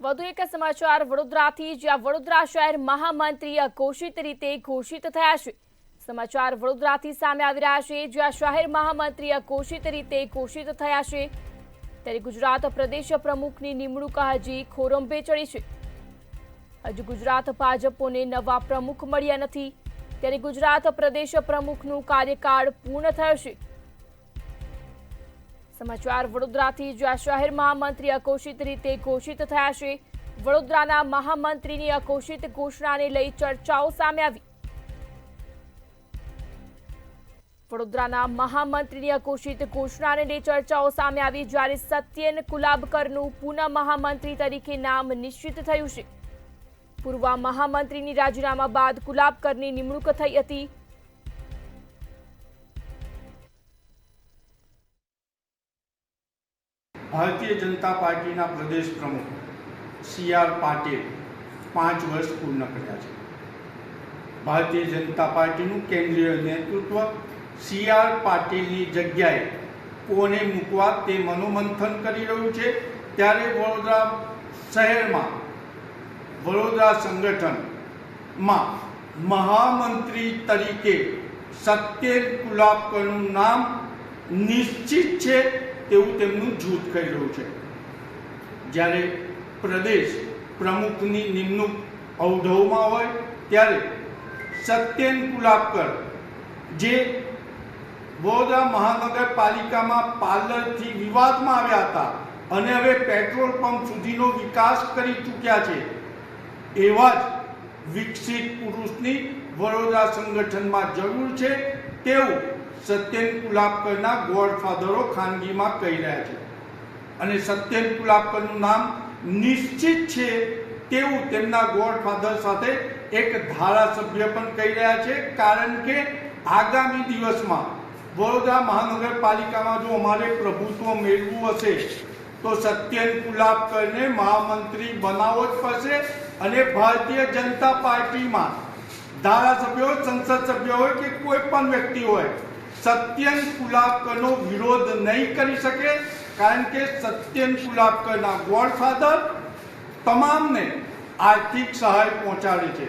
વધુ એક સમાચાર વડોદરાથી, જ્યાં વડોદરા શહેર મહામંત્રી અઘોષિત રીતે ઘોષિત થયા છે। સમાચાર વડોદરાથી સામે આવી રહ્યા છે, જ્યાં શહેર મહામંત્રી અઘોષિત રીતે ઘોષિત થયા છે। ત્યારે ગુજરાત પ્રદેશ પ્રમુખની નિમણૂક હજી ખોરંભે ચડી છે। હજુ ગુજરાત ભાજપને નવા પ્રમુખ મળ્યા નથી, ત્યારે ગુજરાત પ્રદેશ પ્રમુખનું કાર્યકાળ પૂર્ણ થયો છે। સમાચાર વડોદરાથી, જ્યાં શહેર મહામંત્રી અઘોષિત રીતે ઘોષિત થયા છે। વડોદરાના મહામંત્રીની અઘોષિત ઘોષણાને લઈ ચર્ચાઓ સામે આવી। વડોદરાના મહામંત્રીની અઘોષિત ઘોષણાને લઈ ચર્ચાઓ સામે આવી, જ્યારે સત્યેન કુલાબકરનું પુનઃ મહામંત્રી તરીકે નામ નિશ્ચિત થયું છે। પૂર્વ મહામંત્રીની રાજીનામા બાદ કુલાબકરની નિમણૂક થઈ હતી। भारतीय जनता पार्टी प्रदेश प्रमुख CR पाटिल 5 वर्ष पूर्ण कर्या छे। भारतीय जनता पार्टी केंद्रीय नेतृत्व CR पाटिल जग्याए कोने मूकवा ते मनोमंथन करी रह्युं छे। त्यारे वडोदरा शहर में वडोदरा संगठन में महामंत्री तरीके सत्येन कुलाबकरનું नाम निश्चित है तेवुं तेमनुं जूथ कही रह्युं छे। ज्यारे प्रदेश प्रमुखनी निमणूक अवढवमां होय त्यारे सत्येन कुलाबकर जे वडोदरा महानगरपालिकामां पार्लरथी विवादमां आव्या हता अने हवे पेट्रोल पंप सुधीनो विकास करी चूक्या छे, एवा ज विकसित पुरुषनी वडोदरा संगठनमां जरूर छे तेवुं सत्येन कुलाबकरना गॉडफाधरो खानगी में कही रह्या छे। अने सत्येन कुलाबकरनुं नाम निश्चित छे तेवुं तेमना गॉडफाधर साथे एक धारासभ्य पण कही रह्या छे, कारण के आगामी दिवसमां वडोदरा महानगरपालिकामां जो अमारे प्रभुत्व मेळवुं हशे तो सत्येन कुलाबकरने महामंत्री बनाववो ज पड़शे। अने भारतीय जनता पार्टी में धारासभ्य होय, संसद सभ्य होय के कोई पण व्यक्ति होय सत्येन कुलाबकरनो विरोध नहीं करी सके, कारण के सत्येन कुलाबकरना गॉडफाधर तमाम ने आर्थिक सहाय पहोंचाड़ी छे।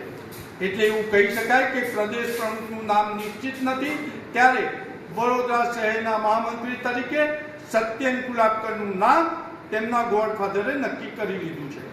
एटले एवुं कही शकाय के प्रदेश प्रमुखनुं नाम निश्चित नथी, त्यारे वडोदरा शहेरना महामंत्री तरीके सत्येन कुलाबकरनुं नाम तेमना गॉडफाधरे नक्की करी लीधुं छे।